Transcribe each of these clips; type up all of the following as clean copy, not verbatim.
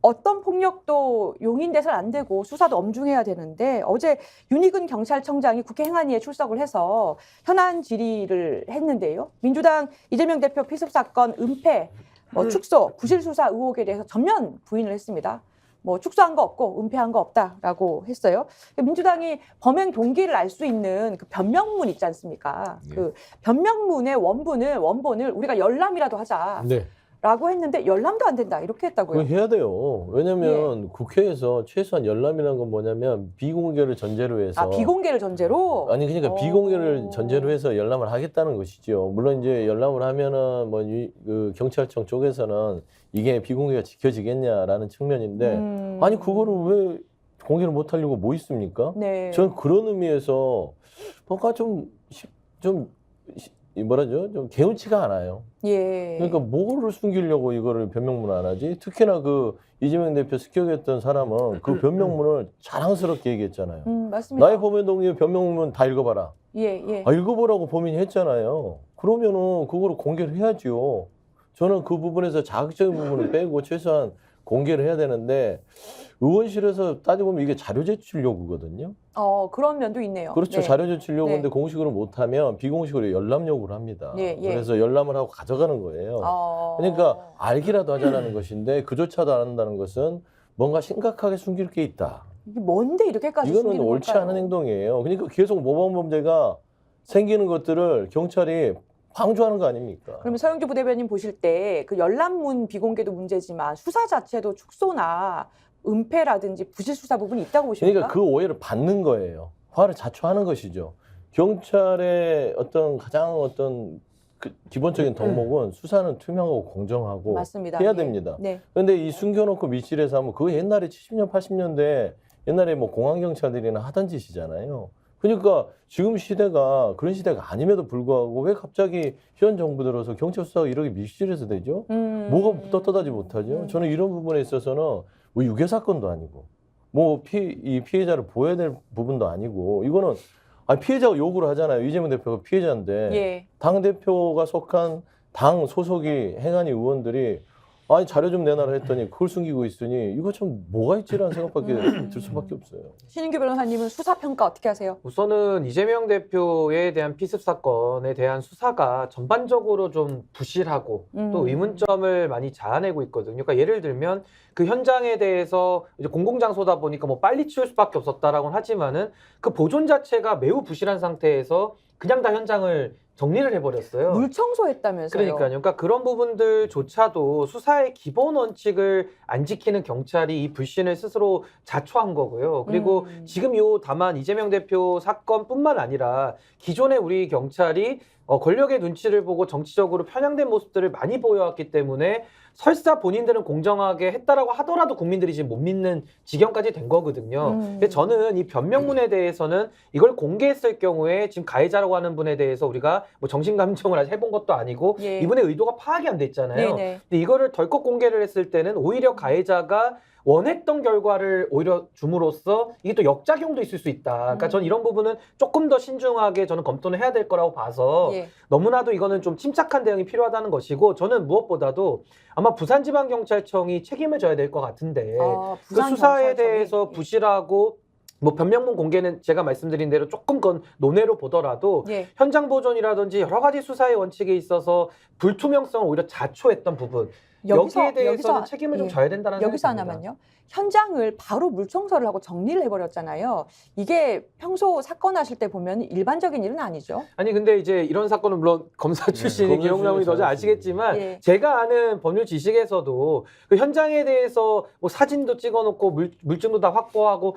어떤 폭력도 용인돼서는 안 되고 수사도 엄중해야 되는데 어제 윤희근 경찰청장이 국회 행안위에 출석을 해서 현안 질의를 했는데요. 민주당 이재명 대표 피습 사건 은폐, 축소, 부실 수사 의혹에 대해서 전면 부인을 했습니다. 축소한 거 없고 은폐한 거 없다라고 했어요. 민주당이 범행 동기를 알 수 있는 그 변명문 있지 않습니까? 네. 그 변명문의 원본을 우리가 열람이라도 하자. 네. 라고 했는데 열람도 안 된다 이렇게 했다고요. 그거 해야 돼요. 왜냐면 국회에서 최소한 열람이라는 건 뭐냐면 비공개를 전제로 해서 비공개를 전제로? 아니 그러니까 비공개를 전제로 해서 열람을 하겠다는 것이죠. 물론 이제 열람을 하면은 그 경찰청 쪽에서는 이게 비공개가 지켜지겠냐라는 측면인데 아니 그거를 왜 공개를 못 하려고 뭐 있습니까? 네. 저는 그런 의미에서 뭔가 좀 뭐라죠? 좀 개운치가 않아요. 예. 그러니까 뭐를 숨기려고 이거를 변명문 안 하지? 특히나 그 이재명 대표 습격했던 사람은 그 변명문을 자랑스럽게 얘기했잖아요. 맞습니다. 나의 범행 동기 변명문 다 읽어봐라. 예. 읽어보라고 범인이 했잖아요. 그러면은 그거를 공개를 해야죠. 저는 그 부분에서 자극적인 부분을 빼고 최소한 공개를 해야 되는데 의원실에서 따져보면 이게 자료 제출 요구거든요. 그런 면도 있네요. 그렇죠. 네. 자료 제출 요구인데 네. 공식으로 못하면 비공식으로 열람 요구를 합니다. 예. 그래서 열람을 하고 가져가는 거예요. 그러니까 알기라도 하자는 것인데 그조차도 안 한다는 것은 뭔가 심각하게 숨길 게 있다. 이게 뭔데 이렇게까지 이거는 숨기는 옳지 걸까요? 않은 행동이에요. 그러니까 계속 모범범죄가 생기는 것들을 경찰이 방조하는 거 아닙니까? 그러면 서영주 부대변인 보실 때 그 열람문 비공개도 문제지만 수사 자체도 축소나 은폐라든지 부실 수사 부분이 있다고 보십니까? 그러니까 그 오해를 받는 거예요. 화를 자초하는 것이죠. 경찰의 가장 그 기본적인 덕목은 수사는 투명하고 공정하고 맞습니다. 해야 네. 됩니다. 네. 그런데 이 숨겨놓고 밀실에서 하면 그거 옛날에 70년, 80년대 옛날에 공안경찰들이나 하던 짓이잖아요. 그러니까 지금 시대가 그런 시대가 아님에도 불구하고 왜 갑자기 현 정부 들어서 경찰 수사가 이렇게 밀실에서 되죠? 뭐가 떳떳하지 못하죠? 저는 이런 부분에 있어서는 유괴 사건도 아니고 이 피해자를 보호해야 될 부분도 아니고 이거는 피해자가 요구를 하잖아요. 이재명 대표가 피해자인데 예. 당 대표가 속한 당 소속이 행안위 의원들이 자료 좀 내놔라 했더니 그걸 숨기고 있으니 이거 참 뭐가 있지라는 생각밖에 들 수밖에 없어요. 신인규 변호사님은 수사 평가 어떻게 하세요? 우선은 이재명 대표에 대한 피습 사건에 대한 수사가 전반적으로 좀 부실하고 또 의문점을 많이 자아내고 있거든요. 그러니까 예를 들면 그 현장에 대해서 이제 공공장소다 보니까 빨리 치울 수밖에 없었다라고는 하지만은 그 보존 자체가 매우 부실한 상태에서 그냥 다 현장을 정리를 해버렸어요. 물 청소했다면서요? 그러니까요. 그러니까 그런 부분들조차도 수사의 기본 원칙을 안 지키는 경찰이 이 불신을 스스로 자초한 거고요. 그리고 지금 다만 이재명 대표 사건뿐만 아니라 기존의 우리 경찰이 권력의 눈치를 보고 정치적으로 편향된 모습들을 많이 보여왔기 때문에 설사 본인들은 공정하게 했다라고 하더라도 국민들이 지금 못 믿는 지경까지 된 거거든요. 근데 저는 이 변명문에 대해서는 이걸 공개했을 경우에 지금 가해자라고 하는 분에 대해서 우리가 정신감정을 아직 해본 것도 아니고 예. 이분의 의도가 파악이 안 됐잖아요. 네네. 근데 이거를 덜컥 공개를 했을 때는 오히려 가해자가 원했던 결과를 오히려 줌으로써 이게 또 역작용도 있을 수 있다. 그러니까 저는 이런 부분은 조금 더 신중하게 저는 검토는 해야 될 거라고 봐서 예. 너무나도 이거는 좀 침착한 대응이 필요하다는 것이고 저는 무엇보다도 아마 부산지방경찰청이 책임을 져야 될 것 같은데 그 수사에 대해서 부실하고 변명문 공개는 제가 말씀드린 대로 조금 건 논외로 보더라도 예. 현장 보존이라든지 여러 가지 수사의 원칙에 있어서 불투명성을 오히려 자초했던 부분 여기에 대해서는 책임을 좀 져야 된다는 생각이 여기서 듭니다. 하나만요. 현장을 바로 물 청소를 하고 정리를 해버렸잖아요. 이게 평소 사건 하실 때 보면 일반적인 일은 아니죠. 아니 근데 이제 이런 사건은 물론 검사 출신이 기록나무이 더 잘 아시겠지만 예. 제가 아는 법률 지식에서도 그 현장에 대해서 사진도 찍어놓고 물증도 다 확보하고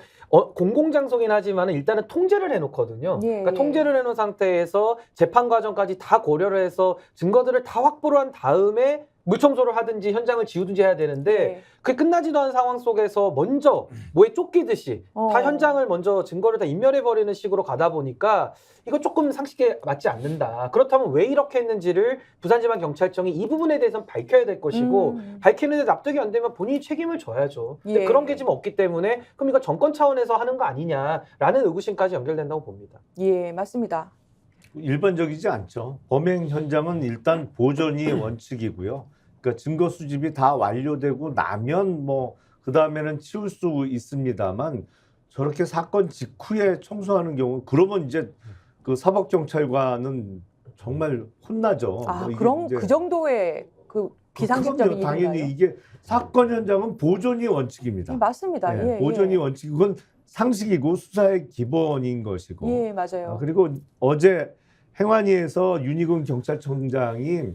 공공장소긴 하지만 일단은 통제를 해놓거든요. 예, 그러니까 예. 통제를 해놓은 상태에서 재판 과정까지 다 고려를 해서 증거들을 다 확보를 한 다음에 물청소를 하든지 현장을 지우든지 해야 되는데 예. 그게 끝나지도 않은 상황 속에서 먼저 뭐에 쫓기듯이 다 현장을 먼저 증거를 다 인멸해버리는 식으로 가다 보니까 이거 조금 상식에 맞지 않는다. 그렇다면 왜 이렇게 했는지를 부산지방경찰청이 이 부분에 대해서는 밝혀야 될 것이고 밝히는데 납득이 안 되면 본인이 책임을 져야죠. 근데 예. 그런 게 지금 없기 때문에 그럼 이거 정권 차원에서 하는 거 아니냐라는 의구심까지 연결된다고 봅니다. 예, 맞습니다. 일반적이지 않죠. 범행 현장은 일단 보존이 원칙이고요. 그러니까 증거 수집이 다 완료되고 나면 그 다음에는 치울 수 있습니다만 저렇게 사건 직후에 청소하는 경우 그러면 이제 그 사법경찰관은 정말 혼나죠. 아, 이게 그럼 이제 그 정도의 그 비상식적인 그럼요. 당연히 일인가요? 이게 사건 현장은 보존이 원칙입니다. 맞습니다. 예, 예, 보존이 예. 원칙 그건 상식이고 수사의 기본인 것이고 예, 맞아요. 그리고 어제 행안위에서 윤희근 경찰청장이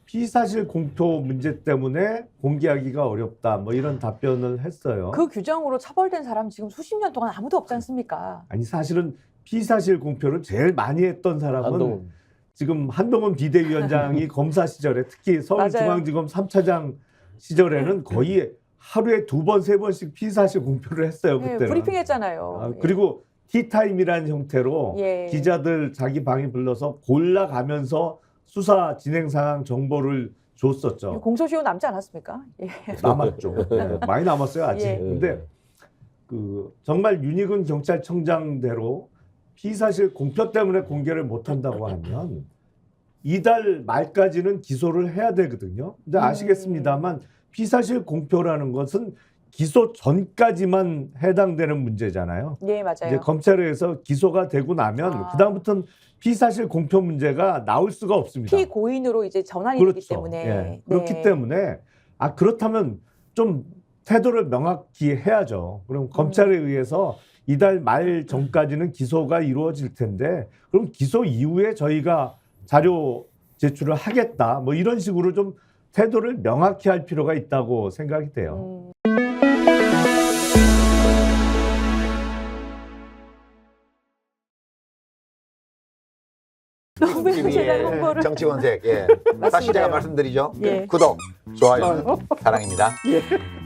피사실 공표 문제 때문에 공개하기가 어렵다 뭐 이런 답변을 했어요. 그 규정으로 처벌된 사람 지금 수십 년 동안 아무도 없지 않습니까? 아니 사실은 피사실 공표를 제일 많이 했던 사람은 한동훈. 지금 한동훈 비대위원장이 검사 시절에 특히 맞아요. 서울중앙지검 3차장 시절에는 거의 하루에 2번, 3번씩 피사실 공표를 했어요. 예, 그때는. 브리핑했잖아요. 아, 그리고 티타임이라는 형태로 예. 기자들 자기 방에 불러서 골라가면서 수사 진행 상황 정보를 줬었죠. 공소시효 남지 않았습니까? 예. 남았죠. 네, 많이 남았어요 아직. 예. 근데 그 정말 윤희근 경찰청장대로 피사실 공표 때문에 공개를 못한다고 하면 이달 말까지는 기소를 해야 되거든요. 근데 아시겠습니다만 피사실 공표라는 것은 기소 전까지만 해당되는 문제잖아요. 예, 맞아요. 이제 검찰에 의해서 기소가 되고 나면 그다음부터는 피사실 공표 문제가 나올 수가 없습니다. 피고인으로 이제 전환이 되기 그렇죠. 때문에. 예. 그렇기 네. 때문에 그렇다면 좀 태도를 명확히 해야죠. 그럼 검찰에 의해서 이달 말 전까지는 기소가 이루어질 텐데 그럼 기소 이후에 저희가 자료 제출을 하겠다. 뭐 이런 식으로 좀 태도를 명확히 할 필요가 있다고 생각이 돼요. 노무현 재단 TV의 홍보를 정치권색. 예. 다시 제가 말씀드리죠. 예. 구독, 좋아요, 사랑입니다. 예.